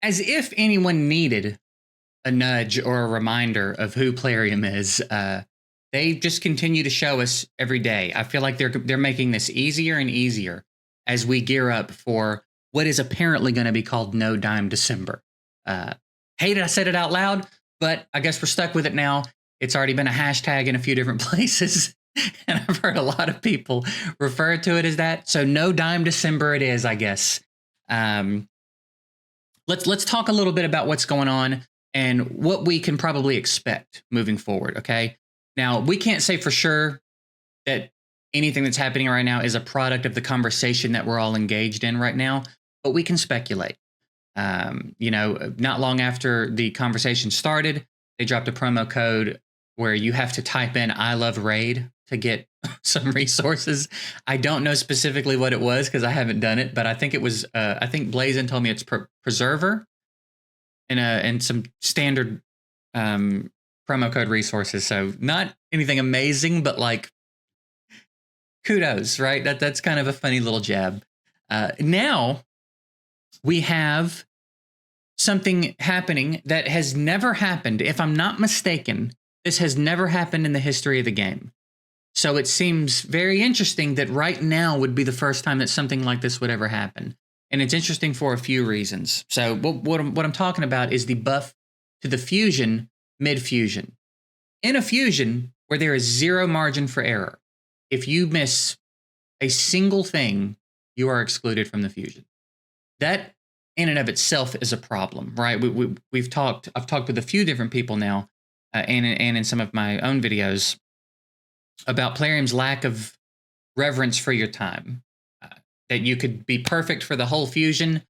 as if anyone needed a nudge or a reminder of who Plarium is, they just continue to show us every day. I feel like they're making this easier and easier as we gear up for what is apparently going to be called No Dime December. Hated I said it out loud, but I guess we're stuck with it now. It's already been a hashtag in a few different places, and I've heard a lot of people refer to it as that. So No Dime December it is, I guess. Let's talk a little bit about what's going on and what we can probably expect moving forward, okay? Now, we can't say for sure that anything that's happening right now is a product of the conversation that we're all engaged in right now, but we can speculate. Not long after the conversation started, they dropped a promo code where you have to type in "I love Raid" to get some resources. I don't know specifically what it was because I haven't done it, but I think it was. I think Blazin told me it's Preserver and some standard promo code resources. So not anything amazing, but like kudos, right? That's kind of a funny little jab. Now we have something happening that has never happened. If I'm not mistaken, this has never happened in the history of the game. So it seems very interesting that right now would be the first time that something like this would ever happen. And it's interesting for a few reasons. So what I'm talking about is the buff to the fusion mid-fusion. In a fusion where there is zero margin for error, if you miss a single thing, you are excluded from the fusion. That in and of itself is a problem, right? I've talked with a few different people now, and in some of my own videos about Plarium's lack of reverence for your time. That you could be perfect for the whole fusion,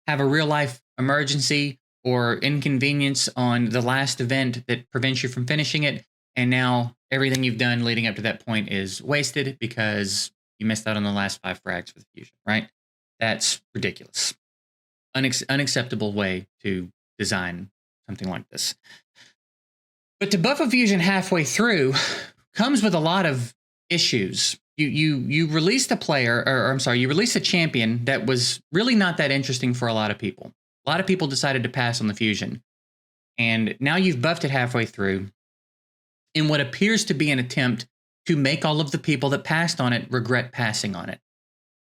have a real life emergency or inconvenience on the last event that prevents you from finishing it, and now everything you've done leading up to that point is wasted because you missed out on the last 5 frags for the fusion, right? That's ridiculous. Unacceptable way to design something like this. But to buff a fusion halfway through comes with a lot of issues. You released a player, or I'm sorry, you released a champion that was really not that interesting for a lot of people. A lot of people decided to pass on the fusion. And now you've buffed it halfway through in what appears to be an attempt to make all of the people that passed on it regret passing on it,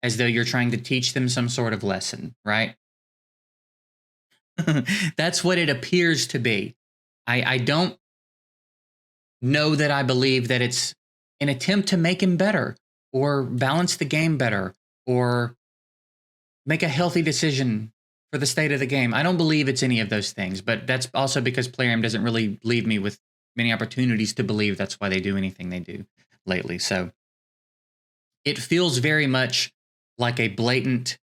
as though you're trying to teach them some sort of lesson, right? That's what it appears to be. I don't know that I believe that it's an attempt to make him better or balance the game better or make a healthy decision for the state of the game. I don't believe it's any of those things, but that's also because Plarium doesn't really leave me with many opportunities to believe that's why they do anything they do lately. So it feels very much like a blatant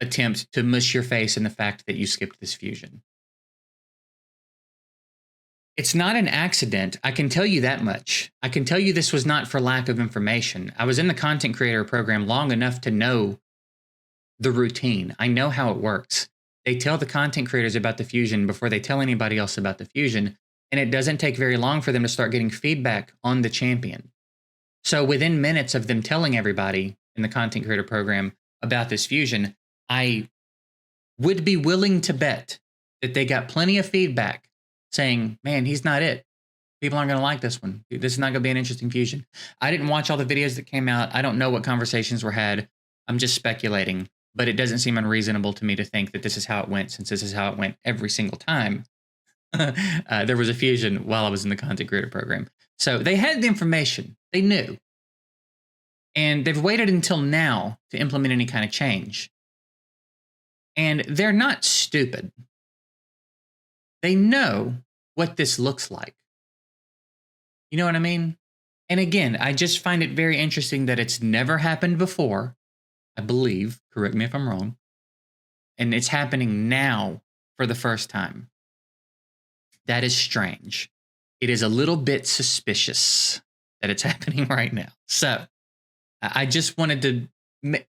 attempt to mush your face in the fact that you skipped this fusion. It's not an accident. I can tell you that much. I can tell you this was not for lack of information. I was in the content creator program long enough to know the routine. I know how it works. They tell the content creators about the fusion before they tell anybody else about the fusion, and it doesn't take very long for them to start getting feedback on the champion. So within minutes of them telling everybody in the content creator program about this fusion, I would be willing to bet that they got plenty of feedback saying, man, he's not it. People aren't going to like this one. This is not going to be an interesting fusion. I didn't watch all the videos that came out. I don't know what conversations were had. I'm just speculating, but it doesn't seem unreasonable to me to think that this is how it went, since this is how it went every single time there was a fusion while I was in the content creator program. So they had the information. They knew. And they've waited until now to implement any kind of change. And they're not stupid. They know what this looks like. You know what I mean? And again, I just find it very interesting that it's never happened before, I believe. Correct me if I'm wrong. And it's happening now for the first time. That is strange. It is a little bit suspicious that it's happening right now. So I just wanted to...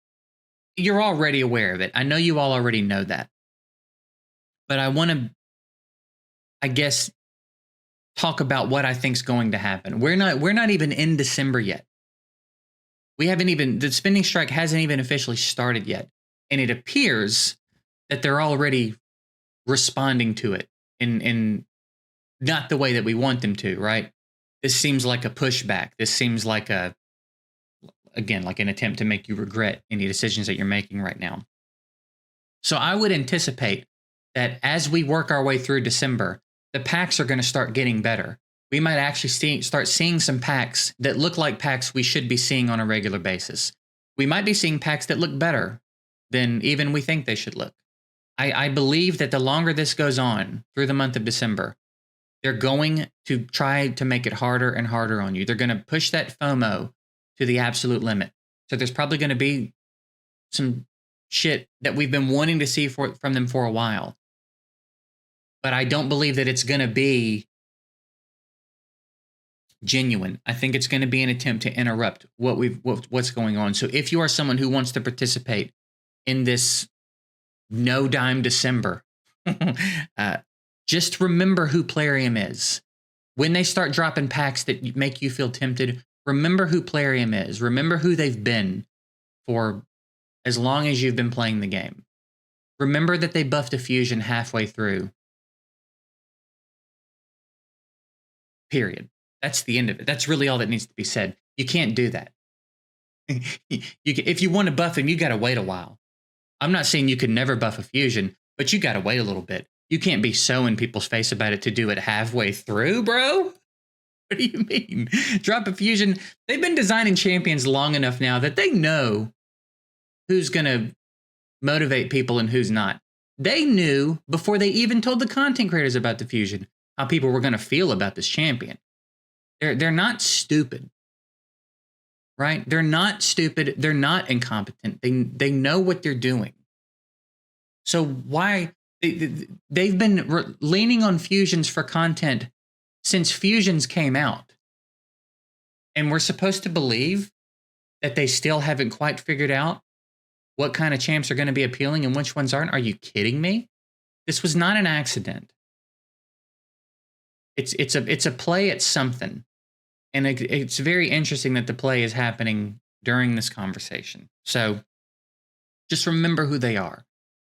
You're already aware of it. I know you all already know that. But I want to, I guess, talk about what I think's going to happen. We're not even in December yet. The spending strike hasn't even officially started yet. And it appears that they're already responding to it in not the way that we want them to, right? This seems like a pushback. This seems like again, like an attempt to make you regret any decisions that you're making right now. So I would anticipate that as we work our way through December, the packs are going to start getting better. We might actually start seeing some packs that look like packs we should be seeing on a regular basis. We might be seeing packs that look better than even we think they should look. I believe that the longer this goes on through the month of December, they're going to try to make it harder and harder on you. They're going to push that FOMO to the absolute limit. So there's probably going to be some shit that we've been wanting to see from them for a while. But I don't believe that it's going to be genuine. I think it's going to be an attempt to interrupt what's going on. So if you are someone who wants to participate in this no dime December, just remember who Plarium is. When they start dropping packs that make you feel tempted, remember who Plarium is. Remember who they've been for as long as you've been playing the game. Remember that they buffed a fusion halfway through. Period. That's the end of it. That's really all that needs to be said. You can't do that. If you want to buff him, you got to wait a while. I'm not saying you could never buff a fusion, but you got to wait a little bit. You can't be so in people's face about it to do it halfway through, bro. What do you mean? Drop a fusion. They've been designing champions long enough now that they know who's going to motivate people and who's not. They knew before they even told the content creators about the fusion how people were going to feel about this champion. They're not stupid. Right? They're not stupid. They're not incompetent. They know what they're doing. So why they've been leaning on fusions for content since fusions came out. And we're supposed to believe that they still haven't quite figured out what kind of champs are going to be appealing and which ones aren't. Are you kidding me? This was not an accident. It's a play at something. And it's very interesting that the play is happening during this conversation. So just remember who they are.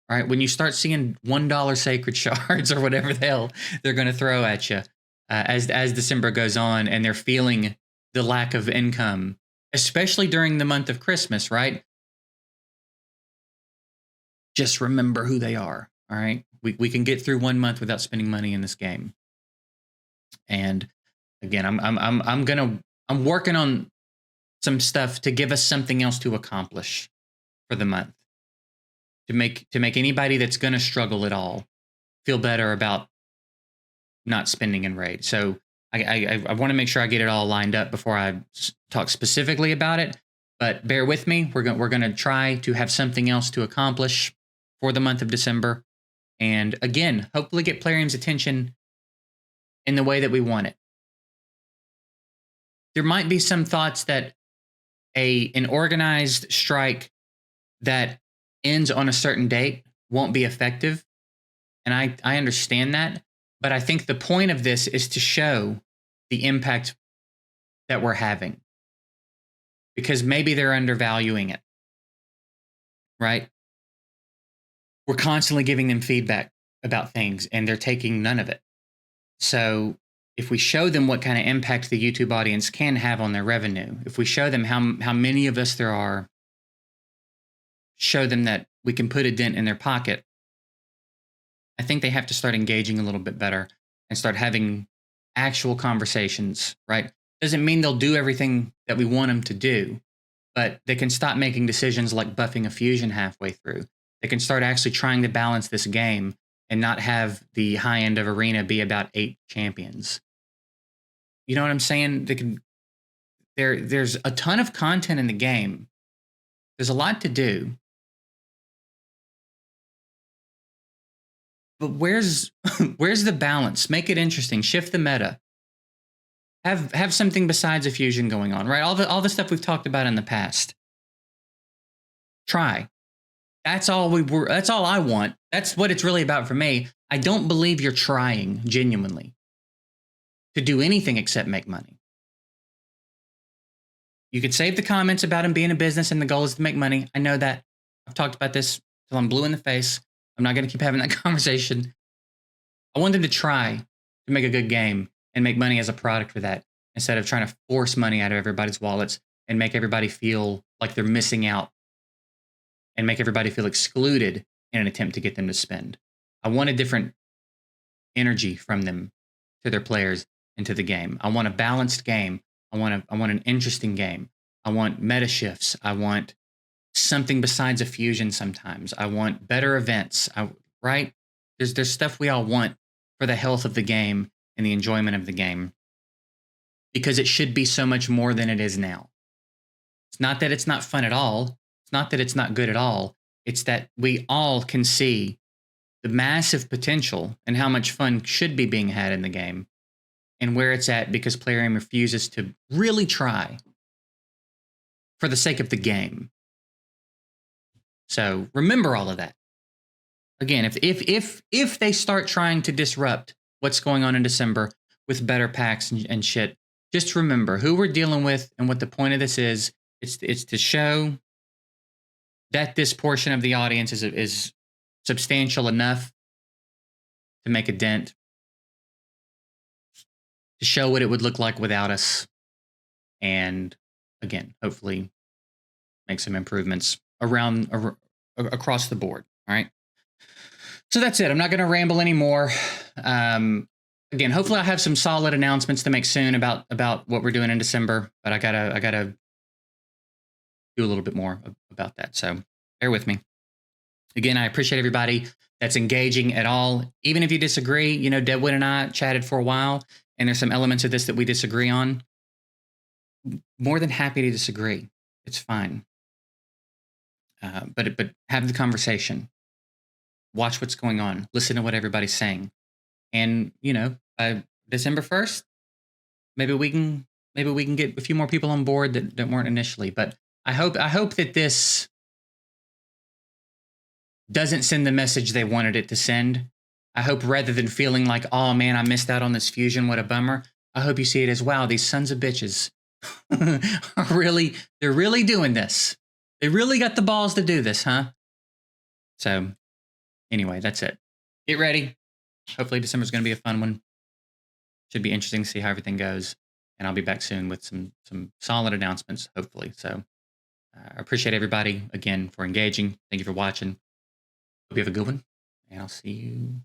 All right. When you start seeing $1 sacred shards or whatever the hell they're going to throw at you as December goes on, and they're feeling the lack of income, especially during the month of Christmas, right? Just remember who they are. All right. We can get through 1 month without spending money in this game. And again, I'm working on some stuff to give us something else to accomplish for the month, to make anybody that's going to struggle at all feel better about not spending in raid. So I want to make sure I get it all lined up before I talk specifically about it. But bear with me. We're going to try to have something else to accomplish for the month of December, and again, hopefully get Plarium's attention in the way that we want it. There might be some thoughts that an organized strike that ends on a certain date won't be effective. And I understand that. But I think the point of this is to show the impact that we're having. Because maybe they're undervaluing it. Right? We're constantly giving them feedback about things, and they're taking none of it. So if we show them what kind of impact the YouTube audience can have on their revenue, if we show them how many of us there are, show them that we can put a dent in their pocket, I think they have to start engaging a little bit better and start having actual conversations, right? Doesn't mean they'll do everything that we want them to do, but they can stop making decisions like buffing a fusion halfway through. They can start actually trying to balance this game and not have the high end of arena be about 8 champions. You know what I'm saying? There's a ton of content in the game. There's a lot to do. But where's the balance? Make it interesting. Shift the meta. Have something besides a fusion going on, right? All the stuff we've talked about in the past. Try. That's all I want. That's what it's really about for me. I don't believe you're trying genuinely to do anything except make money. You could save the comments about him being a business and the goal is to make money. I know that. I've talked about this till I'm blue in the face. I'm not going to keep having that conversation. I want them to try to make a good game and make money as a product for that instead of trying to force money out of everybody's wallets and make everybody feel like they're missing out and make everybody feel excluded in an attempt to get them to spend. I want a different energy from them to their players and to the game. I want a balanced game. I want an interesting game. I want meta shifts. I want something besides a fusion sometimes. I want better events. Right? There's stuff we all want for the health of the game and the enjoyment of the game because it should be so much more than it is now. It's not that it's not fun at all. It's not that it's not good at all. It's that we all can see the massive potential and how much fun should be being had in the game and where it's at because Plarium refuses to really try for the sake of the game. So remember all of that. Again, if they start trying to disrupt what's going on in December with better packs and shit, just remember who we're dealing with and what the point of this is. It's to show that this portion of the audience is substantial enough to make a dent, to show what it would look like without us, and again, hopefully make some improvements across the board. All right. So that's it. I'm not going to ramble anymore. Again, hopefully I'll have some solid announcements to make soon about what we're doing in December, but I gotta do a little bit more about that. So bear with me. Again, I appreciate everybody that's engaging at all. Even if you disagree, you know, Deadwood and I chatted for a while, and there's some elements of this that we disagree on. More than happy to disagree. It's fine. But have the conversation. Watch what's going on. Listen to what everybody's saying. And, you know, by December 1st, maybe we can get a few more people on board that weren't initially. But I hope that this doesn't send the message they wanted it to send. I hope rather than feeling like, oh man, I missed out on this fusion, what a bummer. I hope you see it as, wow, these sons of bitches they're really doing this. They really got the balls to do this, huh? So anyway, that's it. Get ready. Hopefully December's going to be a fun one. Should be interesting to see how everything goes. And I'll be back soon with some solid announcements, hopefully. So I appreciate everybody again for engaging. Thank you for watching. Hope you have a good one, and I'll see you